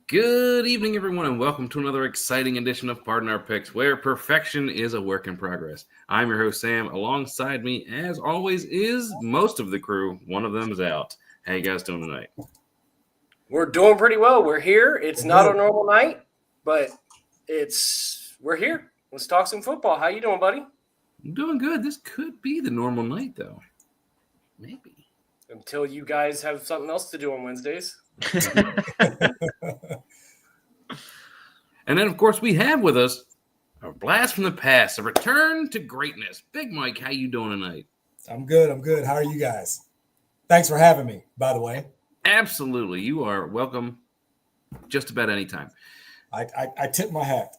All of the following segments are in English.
Good evening, everyone, and welcome to another exciting edition of Pardon Our Picks, where perfection is a work in progress. I'm your host, Sam. Alongside me, as always, is most of the crew. One of them is out. How you guys doing tonight? We're doing pretty well. We're here. It's not a normal night, but we're here. Let's talk some football. How you doing, buddy? I'm doing good. This could be the normal night, though. Maybe. Until you guys have something else to do on Wednesdays. And then, of course, we have with us a blast from the past, a return to greatness. Big Mike, how you doing tonight? I'm good. How are you guys? Thanks for having me, by the way. Absolutely. You are welcome just about any time. I tip my hat.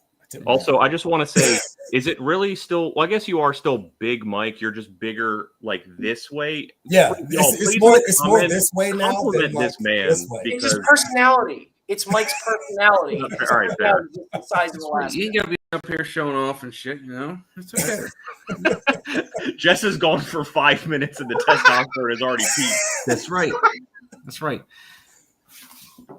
I just want to say, is it really still? Well, I guess you are still Big Mike. You're just bigger, like this way. Yeah, it's more this way now. Compliment this man. It's his personality. It's Mike's personality. All right, fair. The size of the last. You ain't gotta be up here showing off and shit, you know. It's okay. Jess has gone for 5 minutes, and the testosterone has already peaked. That's right. That's right.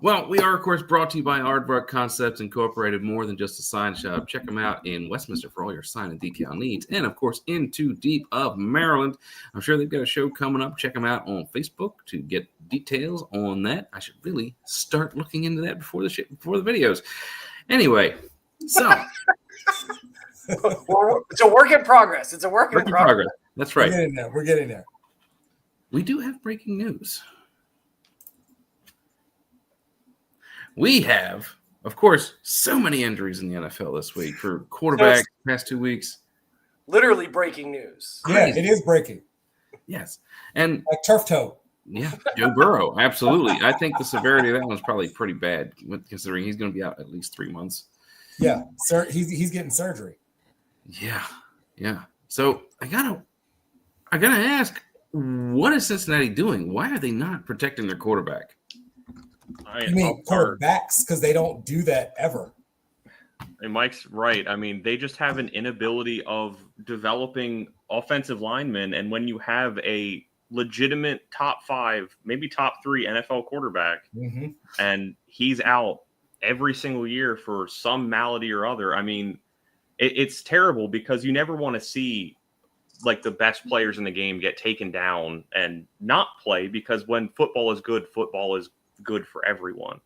Well, we are, of course, brought to you by Aardvark Concepts Incorporated, more than just a sign shop. Check them out in Westminster for all your sign and decal needs. And, of course, in Too Deep of Maryland. I'm sure they've got a show coming up. Check them out on Facebook to get details on that. I should really start looking into that before the videos. Anyway, so. It's a work in progress. It's a work in progress. That's right. We're getting there. We do have breaking news. We have, of course, so many injuries in the NFL this week for quarterbacks past 2 weeks. Literally breaking news. Yeah, it is breaking. Yes. And like turf toe. Yeah, Joe Burrow. Absolutely. I think the severity of that one's probably pretty bad, considering he's going to be out at least 3 months. Yeah, he's getting surgery. Yeah. So I gotta ask, what is Cincinnati doing? Why are they not protecting their quarterback? You mean quarterbacks? Because they don't do that ever. And Mike's right. I mean, they just have an inability of developing offensive linemen. And when you have a legitimate top 5, maybe top 3 NFL quarterback, and he's out every single year for some malady or other, I mean, it's terrible because you never want to see like the best players in the game get taken down and not play, because when football is good for everyone.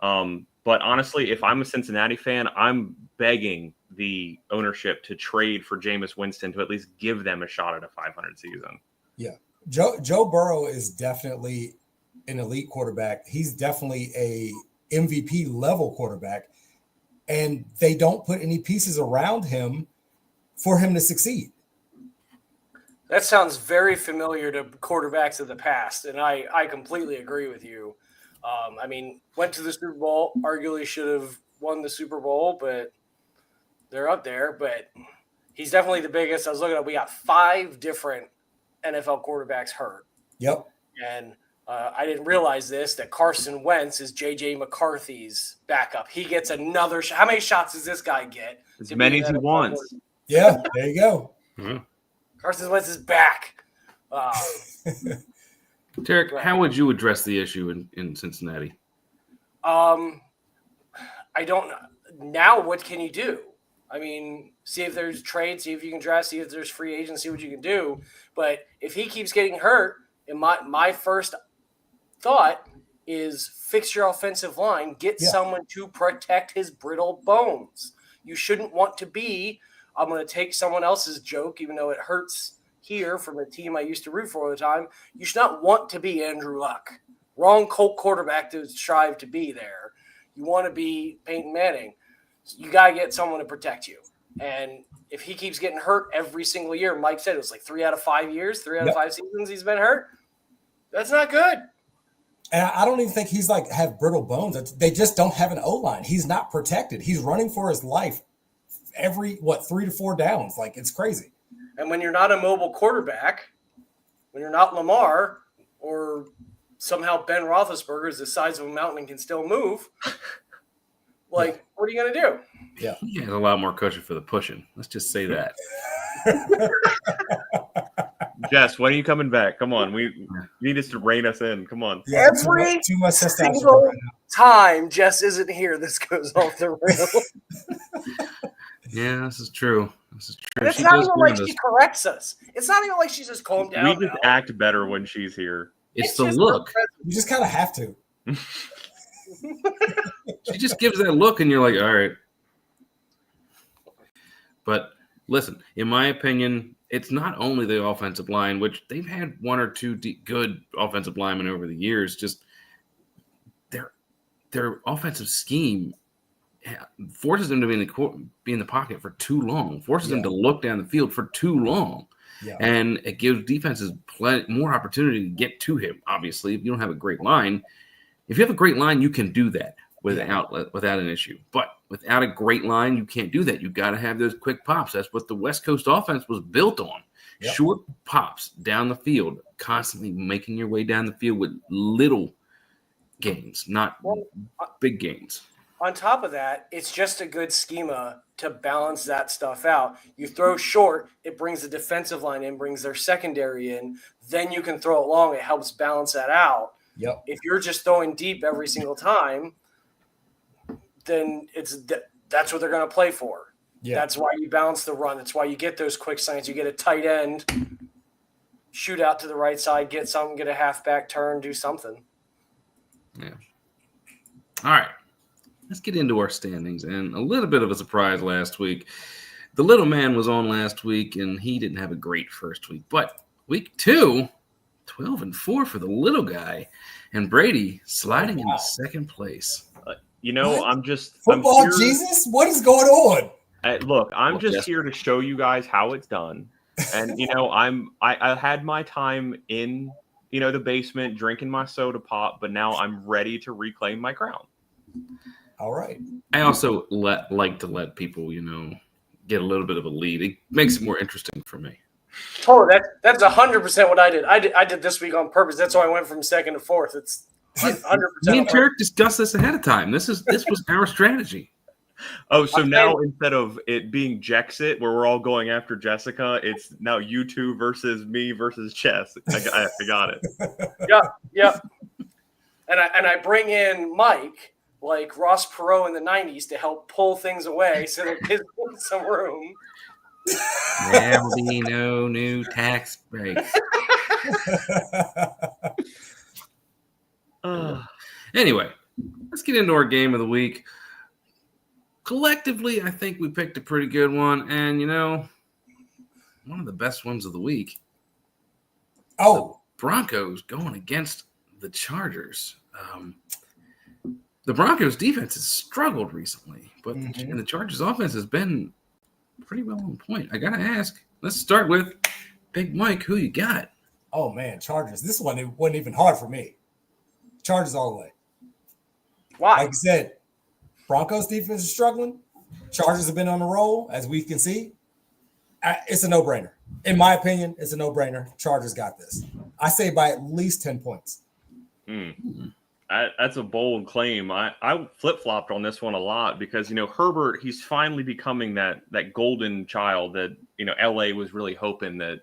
But honestly, if I'm a Cincinnati fan, I'm begging the ownership to trade for Jameis Winston to at least give them a shot at a 500 season. Yeah. Joe Burrow is definitely an elite quarterback. He's definitely a MVP level quarterback, and they don't put any pieces around him for him to succeed. That sounds very familiar to quarterbacks of the past, and I completely agree with you. I mean, went to the Super Bowl, arguably should have won the Super Bowl, but they're up there. But he's definitely the biggest. I was looking at, we got 5 different NFL quarterbacks hurt. Yep. And I didn't realize that Carson Wentz is J.J. McCarthy's backup. He gets another shot. How many shots does this guy get? As many as he wants. Yeah, there you go. Mm-hmm. Carson Wentz is back. Derek, how would you address the issue in Cincinnati? I don't know. Now what can you do? I mean, see if there's trade, see if you can draft, see if there's free agents, see what you can do. But if he keeps getting hurt, and my first thought is fix your offensive line, get someone to protect his brittle bones. You shouldn't want to be, I'm going to take someone else's joke, even though it hurts here from a team I used to root for all the time. You should not want to be Andrew Luck. Wrong Colt quarterback to strive to be there. You want to be Peyton Manning. You got to get someone to protect you. And if he keeps getting hurt every single year, Mike said it was like 3 out of 5 years, 3 out of 5 seasons he's been hurt. That's not good. And I don't even think he's like have brittle bones. They just don't have an O-line. He's not protected. He's running for his life every 3 to 4 downs. Like, it's crazy. And when you're not a mobile quarterback, when you're not Lamar, or somehow Ben Roethlisberger is the size of a mountain and can still move, what are you going to do? Yeah. He has a lot more cushion for the pushing. Let's just say that. Jess, when are you coming back? Come on. We need us to rein us in. Come on. Yeah, Every too much single time Jess isn't here, this goes off the rails. Yeah, this is true. This is true. And it's She not does even like ground she us. corrects us. It's not even like she just calmed down. We just now. act better when she's here. It's the just look. You just kind of have to. She just gives that look, and you're like, all right. But listen, in my opinion, it's not only the offensive line, which they've had one or two good offensive linemen over the years. Just their offensive scheme forces them to be in the pocket for too long, forces them to look down the field for too long. Yeah. And it gives defenses more opportunity to get to him. Obviously, if you don't have a great line, if you have a great line, you can do that without an issue. But without a great line, you can't do that. You got to have those quick pops. That's what the West Coast offense was built on. Yep. Short pops down the field, constantly making your way down the field with little gains, not big gains. On top of that, it's just a good schema to balance that stuff out. You throw short, it brings the defensive line in, brings their secondary in. Then you can throw it long. It helps balance that out. Yep. If you're just throwing deep every single time, then that's what they're going to play for. Yeah. That's why you balance the run. That's why you get those quick slants. You get a tight end, shoot out to the right side, get something, get a halfback turn, do something. Yeah. All right. Let's get into our standings, and a little bit of a surprise last week. The little man was on last week, and he didn't have a great first week. But week 2, 12-4 for the little guy, and Brady sliding into second place. What? I'm Football here, Jesus? What is going on? Look, I'm Well, just yes. here to show you guys how it's done. And I had my time in the basement drinking my soda pop, but now I'm ready to reclaim my crown. All right. I also like to let people, get a little bit of a lead. It makes it more interesting for me. Oh, that's 100% what I did. I did this week on purpose. That's why I went from second to fourth. It's 100%. Me and Tarek discussed this ahead of time. This was our strategy. Oh, so I'm now saying- instead of it being Jexit, where we're all going after Jessica, it's now you two versus me versus Chess. I got it. Yep. And I bring in Mike, like Ross Perot in the 90s, to help pull things away so that kids get some room. There will be no new tax breaks. Anyway, let's get into our game of the week. Collectively, I think we picked a pretty good one, and one of the best ones of the week. Oh, Broncos going against the Chargers. The Broncos defense has struggled recently, but the Chargers offense has been pretty well on point. I gotta ask. Let's start with Big Mike. Who you got? oh man, Chargers. This one, it wasn't even hard for me. Chargers all the way. Why? Like I said, Broncos defense is struggling. Chargers have been on the roll, as we can see. It's a no-brainer. In my opinion, it's a no-brainer. Chargers got this. I say by at least 10 points. That's a bold claim. I flip-flopped on this one a lot because, Herbert, he's finally becoming that golden child that, LA was really hoping that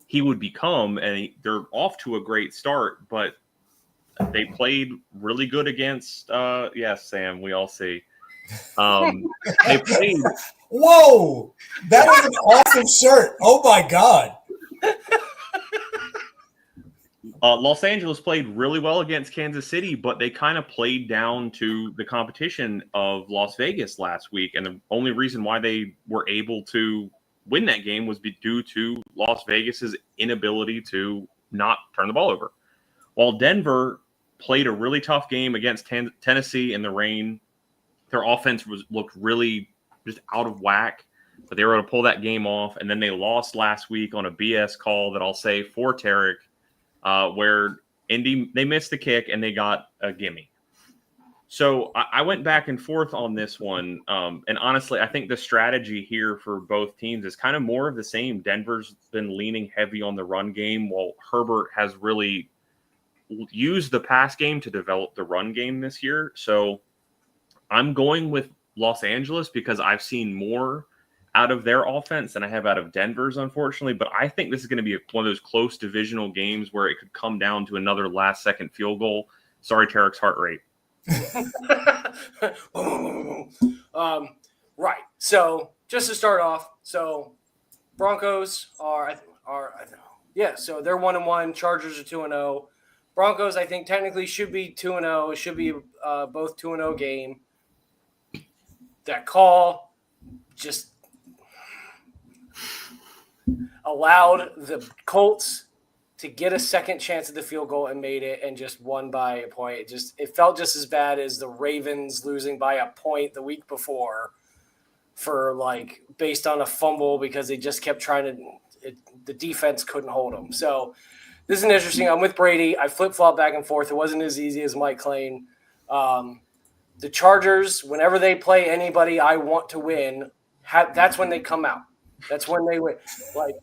he would become, and they're off to a great start, but they played really good against, yes, Sam, we all see. They played. Whoa, that is an awesome shirt. Oh my God. Los Angeles played really well against Kansas City, but they kind of played down to the competition of Las Vegas last week. And the only reason why they were able to win that game was due to Las Vegas's inability to not turn the ball over. While Denver played a really tough game against Tennessee in the rain, their offense looked really just out of whack, but they were able to pull that game off. And then they lost last week on a BS call that I'll say for Tarek, where Indy, they missed the kick and they got a gimme. So I went back and forth on this one. And honestly, I think the strategy here for both teams is kind of more of the same. Denver's been leaning heavy on the run game, while Herbert has really used the pass game to develop the run game this year. So I'm going with Los Angeles because I've seen more out of their offense than I have out of Denver's, unfortunately. But I think this is going to be one of those close divisional games where it could come down to another last-second field goal. Sorry, Tarek's heart rate. Right. So just to start off, so Broncos are yeah. So they're 1-1. Chargers are 2-0. Broncos, I think, technically should be 2-0. It should be both 2-0 game. That call just allowed the Colts to get a second chance at the field goal and made it, and just won by a point. It felt just as bad as the Ravens losing by a point the week before for based on a fumble because they just kept trying to. The defense couldn't hold them. So this is interesting. I'm with Brady. I flip-flop back and forth. It wasn't as easy as Mike Klain. The Chargers, whenever they play anybody I want to win, that's when they come out. That's when they win.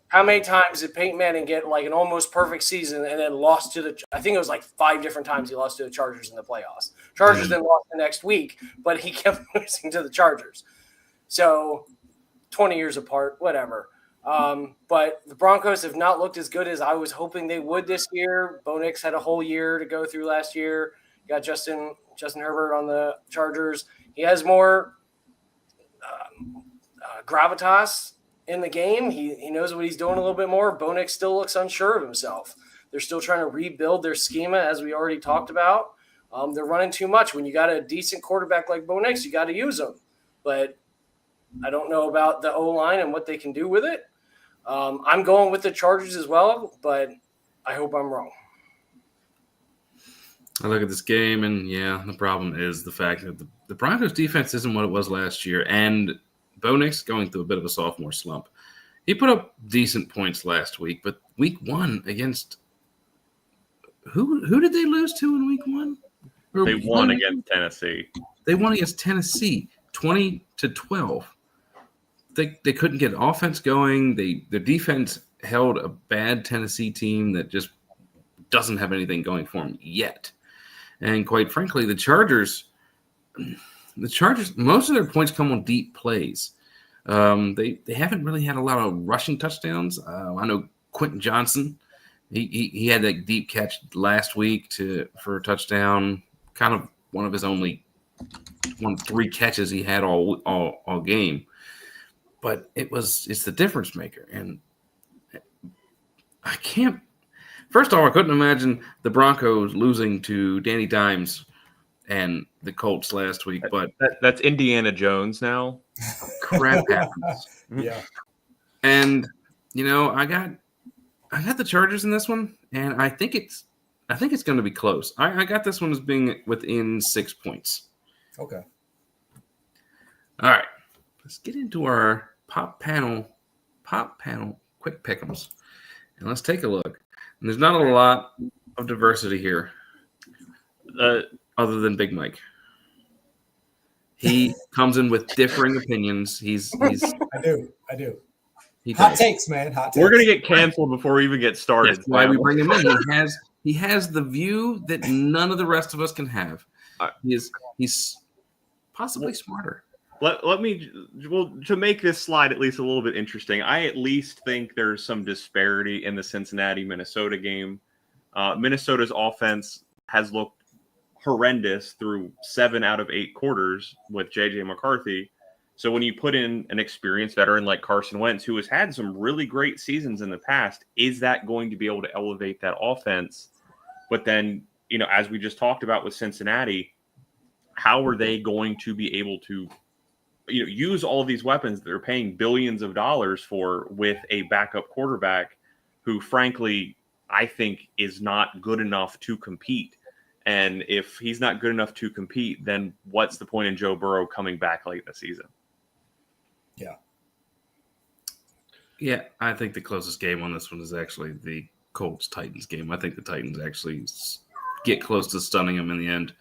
How many times did Peyton Manning get an almost perfect season and then lost to I think it was 5 different times he lost to the Chargers in the playoffs. Chargers then lost the next week, but he kept losing to the Chargers. So 20 years apart, whatever. But the Broncos have not looked as good as I was hoping they would this year. Bo Nix had a whole year to go through last year. Got Justin Herbert on the Chargers. He has more gravitas in the game. He knows what he's doing a little bit more. Bo Nix still looks unsure of himself. They're still trying to rebuild their schema, as we already talked about. They're running too much. When you got a decent quarterback like Bo Nix, you got to use them. But I don't know about the O-line and what they can do with it. I'm going with the Chargers as well, but I hope I'm wrong. I look at this game, and the problem is the fact that the Broncos defense isn't what it was last year, and Bo Nix going through a bit of a sophomore slump. He put up decent points last week, but week 1 against who did they lose to in week 1? They won against Tennessee. They won against Tennessee, 20-12. They couldn't get offense going. The defense held a bad Tennessee team that just doesn't have anything going for them yet. And quite frankly, the Chargers, most of their points come on deep plays. They haven't really had a lot of rushing touchdowns. I know Quentin Johnson, he had that deep catch last week for a touchdown, kind of one of 3 catches he had all game. But it's the difference maker. And I can't. First of all, I couldn't imagine the Broncos losing to Danny Dimes and the Colts last week. But that's Indiana Jones now. Crap happens. Yeah. And I got the Chargers in this one, and I think it's going to be close. I got this one as being within 6 points. Okay. All right. Let's get into our pop panel quick pick'ems, and let's take a look. And there's not a lot of diversity here, other than Big Mike. He comes in with differing opinions. He's I do. He Hot does. takes, man. Hot takes. We're gonna get canceled before we even get started. That's why we bring him in. He has the view that none of the rest of us can have. He's possibly smarter. Let me to make this slide at least a little bit interesting. I at least think there's some disparity in the Cincinnati-Minnesota game. Minnesota's offense has looked horrendous through 7 out of 8 quarters with J.J. McCarthy. So when you put in an experienced veteran like Carson Wentz, who has had some really great seasons in the past, is that going to be able to elevate that offense? But then, as we just talked about with Cincinnati, how are they going to be able to use all of these weapons they're paying billions of dollars for with a backup quarterback who, frankly, I think is not good enough to compete. And if he's not good enough to compete, then what's the point in Joe Burrow coming back late in the season? Yeah, I think the closest game on this one is actually the Colts-Titans game. I think the Titans actually get close to stunning them in the end.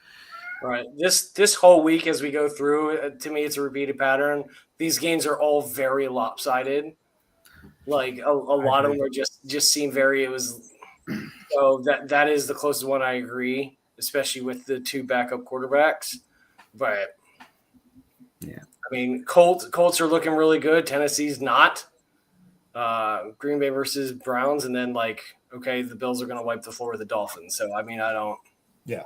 Right. This whole week as we go through, to me, it's a repeated pattern. These games are all very lopsided. Like a lot of them are just seem very. It was so that is the closest one. I agree, especially with the 2 backup quarterbacks. But yeah, I mean, Colts are looking really good. Tennessee's not. Green Bay versus Browns, and then the Bills are going to wipe the floor with the Dolphins. So I mean, I don't. Yeah.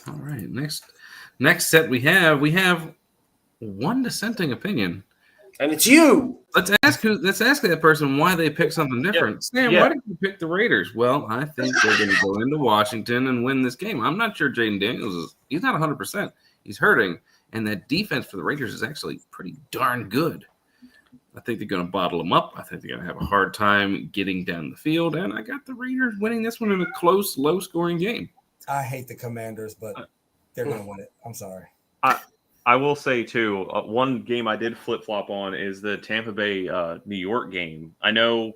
All right. Next set we have one dissenting opinion. And it's you. Let's ask that person why they picked something different. Sam, why did you pick the Raiders? Well, I think they're going to go into Washington and win this game. I'm not sure Jaden Daniels he's not 100%. He's hurting, and that defense for the Raiders is actually pretty darn good. I think they're going to bottle them up. I think they're going to have a hard time getting down the field, and I got the Raiders winning this one in a close, low-scoring game. I hate the Commanders, but they're going to win it. I'm sorry. I will say, too, one game I did flip-flop on is the Tampa Bay New York game. I know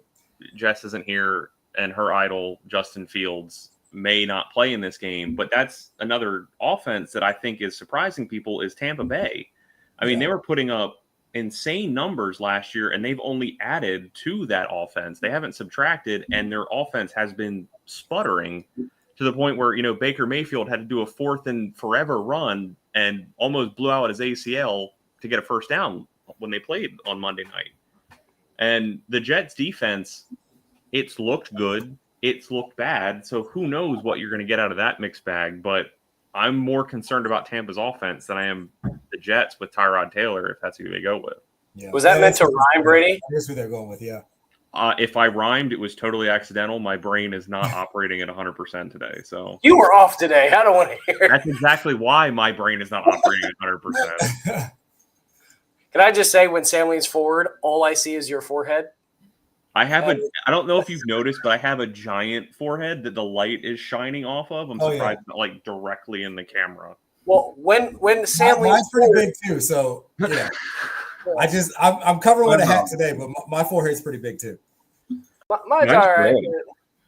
Jess isn't here, and her idol, Justin Fields, may not play in this game, but that's another offense that I think is surprising people is Tampa Bay. I mean, they were putting up insane numbers last year, and they've only added to that offense. They haven't subtracted, and their offense has been sputtering to the point where, Baker Mayfield had to do a 4th and forever run and almost blew out his ACL to get a first down when they played on Monday night. And the Jets defense, it's looked good. It's looked bad. So who knows what you're going to get out of that mixed bag. But I'm more concerned about Tampa's offense than I am the Jets with Tyrod Taylor, if that's who they go with. Yeah. Was that meant to rhyme, Brady? That's who they're going with, yeah. If I rhymed, it was totally accidental. My brain is not operating at 100% today. So You were off today. I don't want to hear it. that's exactly why my brain is not operating at 100%. Can I just say, when Sam leans forward, all I see is your forehead? I don't know if you've noticed, but I have a giant forehead that the light is shining off of. I'm surprised it's not directly in the camera. Well, when Sam leans Mine's pretty forward, big too, so I'm covering with a hat today, but my forehead's pretty big too. mine's all right.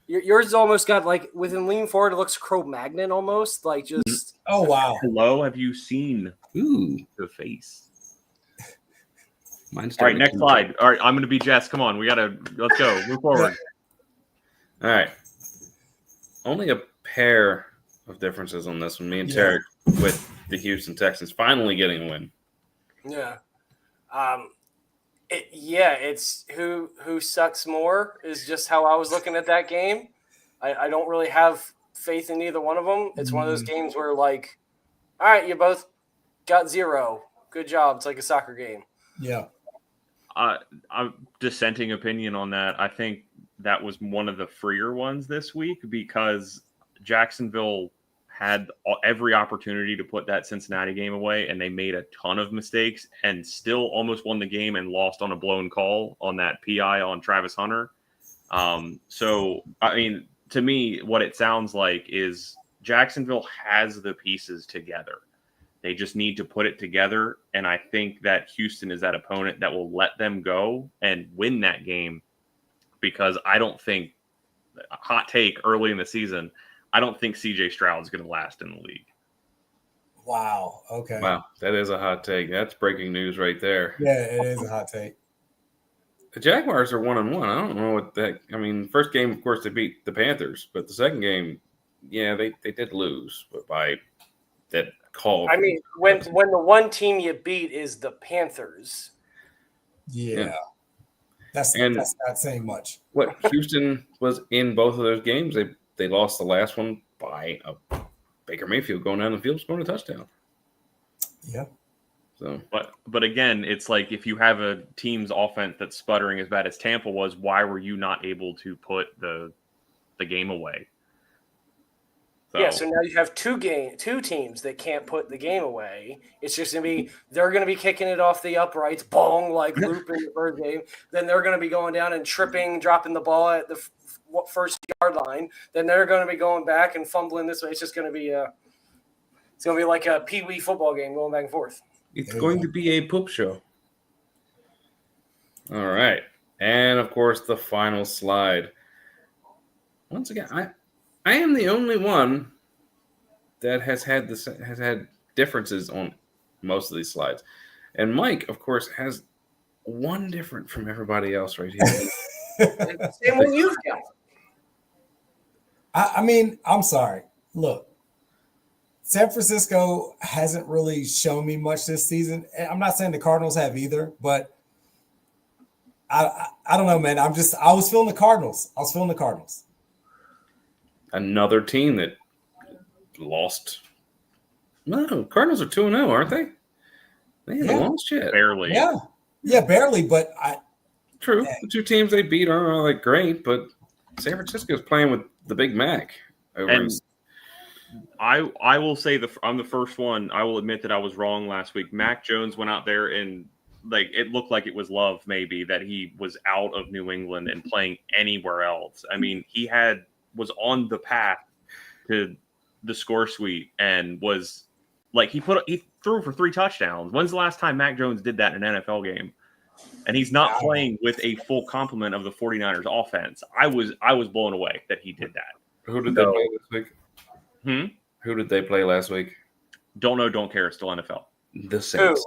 Yours almost got within lean forward, it looks Cro-Magnon almost, just. Oh wow! Hello, have you seen the face? Mine's All right, next slide. All right, I'm going to be Jess. Come on, let's go. Move forward. All right. Only a pair of differences on this one. Me and Tarek with the Houston Texans finally getting a win. Yeah. It's who sucks more is just how I was looking at that game. I don't really have faith in either one of them. It's one of those games where all right, you both got 0. Good job. It's like a soccer game. Yeah. I'm dissenting opinion on that. I think that was one of the freer ones this week because Jacksonville had every opportunity to put that Cincinnati game away, and they made a ton of mistakes and still almost won the game and lost on a blown call on that PI on Travis Hunter. So, I mean, to me, what it sounds like is Jacksonville has the pieces together. They just need to put it together, and I think that Houston is that opponent that will let them go and win that game because I don't think – hot take early in the season – I don't think C.J. Stroud is going to last in the league. Wow. Okay. Wow, that is a hot take. That's breaking news right there. Yeah, it is a hot take. The Jaguars are 1-1. I don't know what that. I mean, first game, of course, they beat the Panthers, but the second game, they did lose, but by that call. I mean, when the one team you beat is the Panthers. Yeah. That's not saying much. What Houston was in both of those games, they lost the last one by Baker Mayfield going down the field, scoring a touchdown. Yeah. So, but again, it's like if you have a team's offense that's sputtering as bad as Tampa was, why were you not able to put the game away? So now you have two teams that can't put the game away. It's just going to be they're going to be kicking it off the uprights, bong, like Loop in the first game. Then they're going to be going down and tripping, dropping the ball at the first yard line. Then they're going to be going back and fumbling this way. It's just going to be like a pee-wee football game going back and forth. It's going to be a poop show. All right. And, of course, the final slide. Once again, I am the only one that has had differences on most of these slides. And Mike, of course, has one different from everybody else right here. Same one you've got. I mean, I'm sorry. Look, San Francisco hasn't really shown me much this season. I'm not saying the Cardinals have either, but I don't know, man. I was feeling the Cardinals. Another team that lost No, Cardinals are 2-0, aren't they? They haven't Yeah. lost yet. Barely. Yeah, barely. But True. The two teams they beat aren't like great, but San Francisco's playing with the Big Mac. And I will say I'm the first one. I will admit that I was wrong last week. Mac Jones went out there and it looked like it was love, maybe, that he was out of New England and playing anywhere else. I mean, he was on the path to the score suite and was like he threw for 3 touchdowns. When's the last time Mac Jones did that in an NFL game? And he's not playing with a full complement of the 49ers offense. I was blown away that he did that. Who did they play this week? Who did they play last week? Don't know, don't care. It's still NFL. The Saints.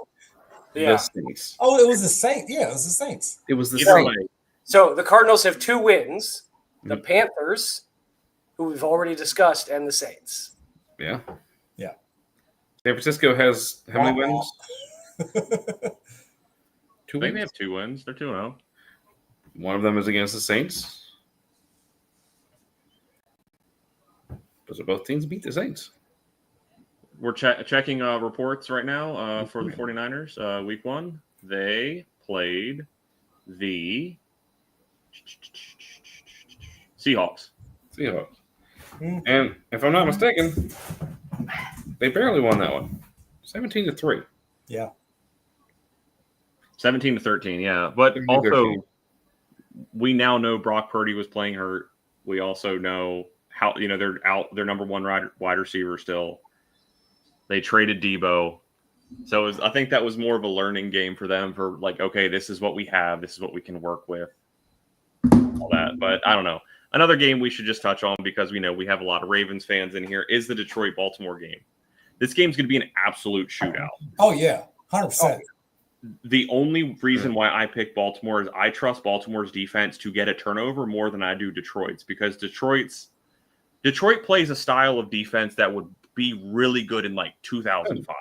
Yeah. The Saints. Oh, it was the Saints. Yeah, it was the Saints. It was the Either Saints. way, So the Cardinals have 2 wins. The Mhm. Panthers, who we've already discussed, and the Saints. Yeah. Yeah. San Francisco has how many wins? 2 I think they wins. have 2 wins. They're 2-0. One of them is against the Saints. Those are both teams beat the Saints. We're checking reports right now for the 49ers. Week 1, they played the Seahawks. Seahawks. Mhm. And if I'm not mistaken, they barely won that one. 17-3. Yeah. 17-13, yeah. But 17-13. also, we now know Brock Purdy was playing hurt. We also know how they're out. Their number 1 wide receiver still. They traded Debo, so I think that was more of a learning game for them. For like, okay, this is what we have. This is what we can work with. All that, but I don't know. Another game we should just touch on because we know we have a lot of Ravens fans in here is the Detroit-Baltimore game. This game's going to be an absolute shootout. Oh yeah, 100%. The only reason why I picked Baltimore is I trust Baltimore's defense to get a turnover more than I do Detroit's, because Detroit plays a style of defense that would be really good in like 2005.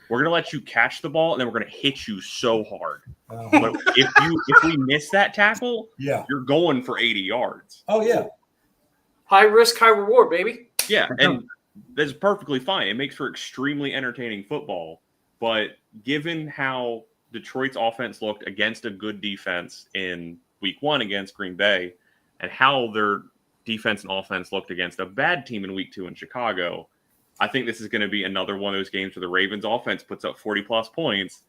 We're gonna let you catch the ball and then we're gonna hit you so hard. But if we miss that tackle, Yeah. you're going for 80 yards. Oh yeah. High risk, high reward, baby. Yeah, and that's perfectly fine. It makes for extremely entertaining football. But given how Detroit's offense looked against a good defense in week 1 against Green Bay, and how their defense and offense looked against a bad team in week 2 in Chicago, I think this is going to be another one of those games where the Ravens offense puts up 40-plus points.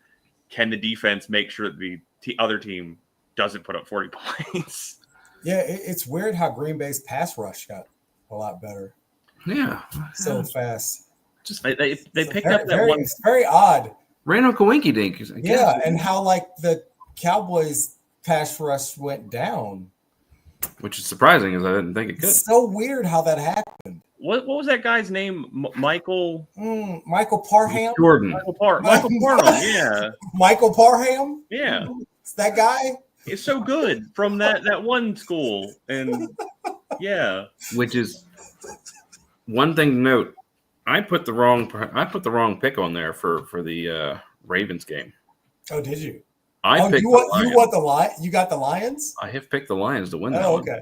Can the defense make sure that the other team doesn't put up 40 points? Yeah, it's weird how Green Bay's pass rush got a lot better Yeah. so fast. Just They It's picked up that very, one. It's very odd. random coinky dink. Yeah, and how like the Cowboys pass rush went down. Which is surprising, because I didn't think it could. It's so weird how that happened. What was that guy's name? Michael Michael Parham. Jordan. Michael Parham. Yeah, Michael Parham. yeah. It's that guy. It's so good from that one school, and yeah, Which is one thing to note. I put the wrong pick on there for the Ravens game. Oh, did you? I picked you the Lions. want the Lion? You got the Lions? I have picked the Lions to win that Oh, one. okay.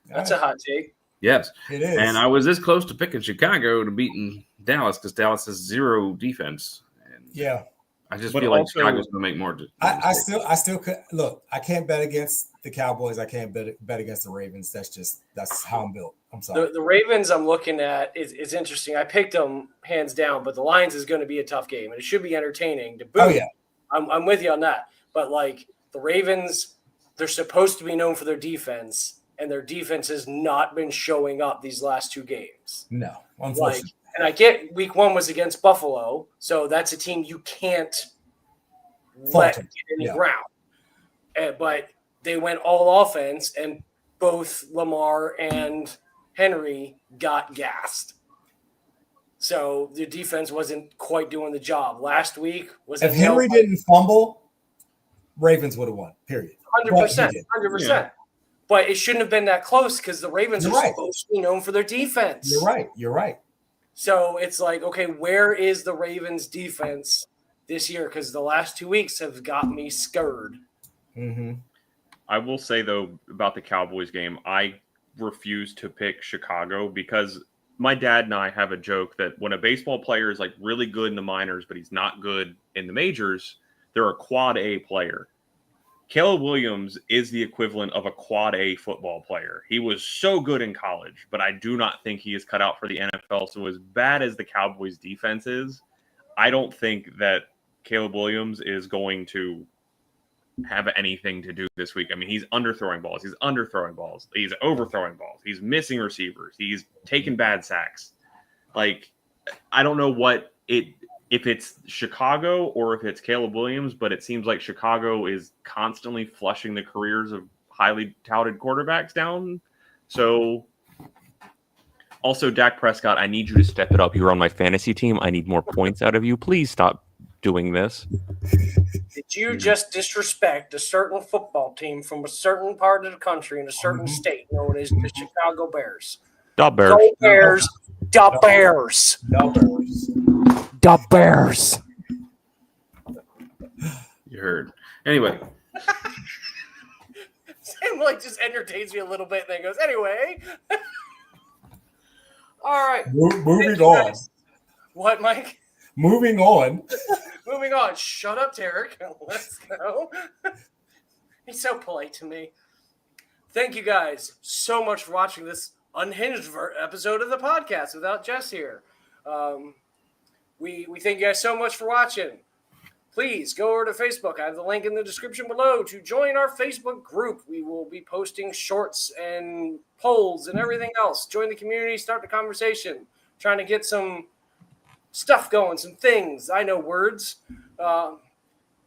That's a hot take. Yes. It is. And I was this close to picking Chicago to beating Dallas, because Dallas has 0 defense. And Yeah. I just But feel like also- Chicago's going to make more. I still could look. I can't bet against the Cowboys. I can't bet against the Ravens. That's how I'm built. I'm sorry. The Ravens I'm looking at is interesting. I picked them hands down, but the Lions is going to be a tough game, and it should be entertaining to boot. Oh yeah. I'm with you on that. But like the Ravens, they're supposed to be known for their defense, and their defense has not been showing up these last 2 games. No, Like, unfortunately. and I get week 1 was against Buffalo, so that's a team you can't let Falter. get any Yeah. ground. But they went all offense, and both Lamar and Henry got gassed. So the defense wasn't quite doing the job. Last week was If Henry didn't fumble, Ravens would have won. Period. 100%, He did. 100%. But it shouldn't have been that close because the Ravens You're are right. supposed to be known for their defense. You're right. You're right. So it's like, okay, where is the Ravens defense this year? Because the last 2 weeks have got me scared. Mm-hmm. I will say though about the Cowboys game, I refuse to pick Chicago because my dad and I have a joke that when a baseball player is like really good in the minors, but he's not good in the majors, they're a quad A player. Caleb Williams is the equivalent of a quad A football player. He was so good in college, but I do not think he is cut out for the NFL. So as bad as the Cowboys defense is, I don't think that Caleb Williams is going to have anything to do this week. I mean, he's underthrowing balls. He's underthrowing balls. He's overthrowing balls. He's missing receivers. He's taking bad sacks. Like, I don't know if it's Chicago or if it's Caleb Williams, but it seems like Chicago is constantly flushing the careers of highly touted quarterbacks down. So also, Dak Prescott, I need you to step it up. You're on my fantasy team. I need more points out of you. Please stop doing this. Did you just disrespect a certain football team from a certain part of the country in a certain state known as the Chicago Bears? The Bears. Go Bears. The Bears. The Bears. You heard. Anyway, Sam just entertains me a little bit and then goes, anyway. All right. Moving on. What, Mike? Moving on. Moving on. Shut up, Tarek. Let's go. He's so polite to me. Thank you guys so much for watching this unhinged episode of the podcast without Jess here. We thank you guys so much for watching. Please go over to Facebook. I have the link in the description below to join our Facebook group. We will be posting shorts and polls and everything else. Join the community, start the conversation, trying to get some stuff going, some things. I know words.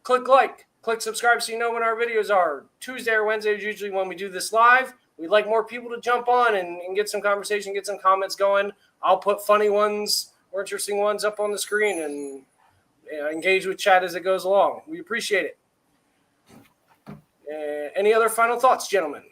Click like, click subscribe so you know when our videos are. Tuesday or Wednesday is usually when we do this live. We'd like more people to jump on and get some conversation, get some comments going. I'll put funny ones or interesting ones up on the screen and engage with chat as it goes along. We appreciate it. Any other final thoughts, gentlemen?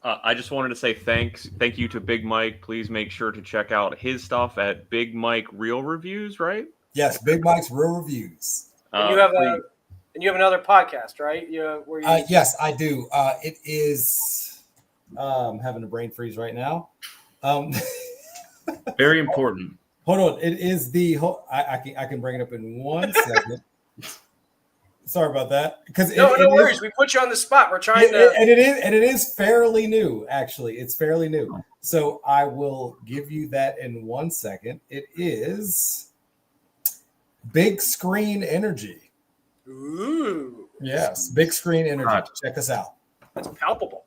I just wanted to say thank you to Big Mike. Please make sure to check out his stuff at Big Mike Real Reviews, right? Yes, Big Mike's Real Reviews. And you have another podcast, right? Yes, I do. It is I'm having a brain freeze right now. very important. Hold on. It is the whole I can bring it up in 1 second. Sorry about that. Because no worries. We put you on the spot. We're trying to and it is fairly new, actually. It's fairly new. So I will give you that in 1 second. It is Big Screen Energy. Ooh. Yes, Big Screen Energy. Right. Check us out. That's palpable.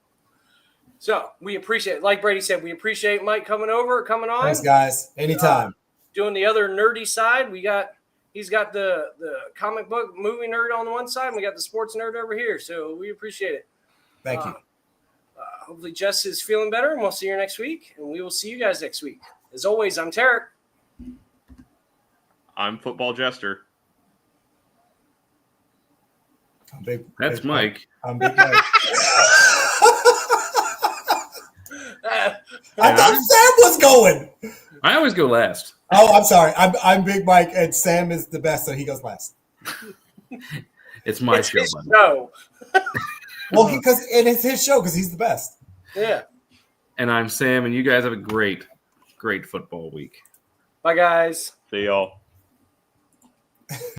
So we appreciate it. Like Brady said, we appreciate Mike coming on. Thanks, guys. Anytime. Doing the other nerdy side. He's got the comic book movie nerd on the one side, and we got the sports nerd over here. So we appreciate it. Thank you. Hopefully Jess is feeling better, and we'll see you next week. And we will see you guys next week. As always, I'm Tarek. I'm Football Jester. That's Mike. I'm Big Mike. I Uh, thought Sam was going. I always go last. Oh, I'm sorry. I'm Big Mike, and Sam is the best, so he goes last. It's my it's show, his buddy. show. Well, it's his show because he's the best. Yeah. And I'm Sam, and you guys have a great, great football week. Bye, guys. See y'all.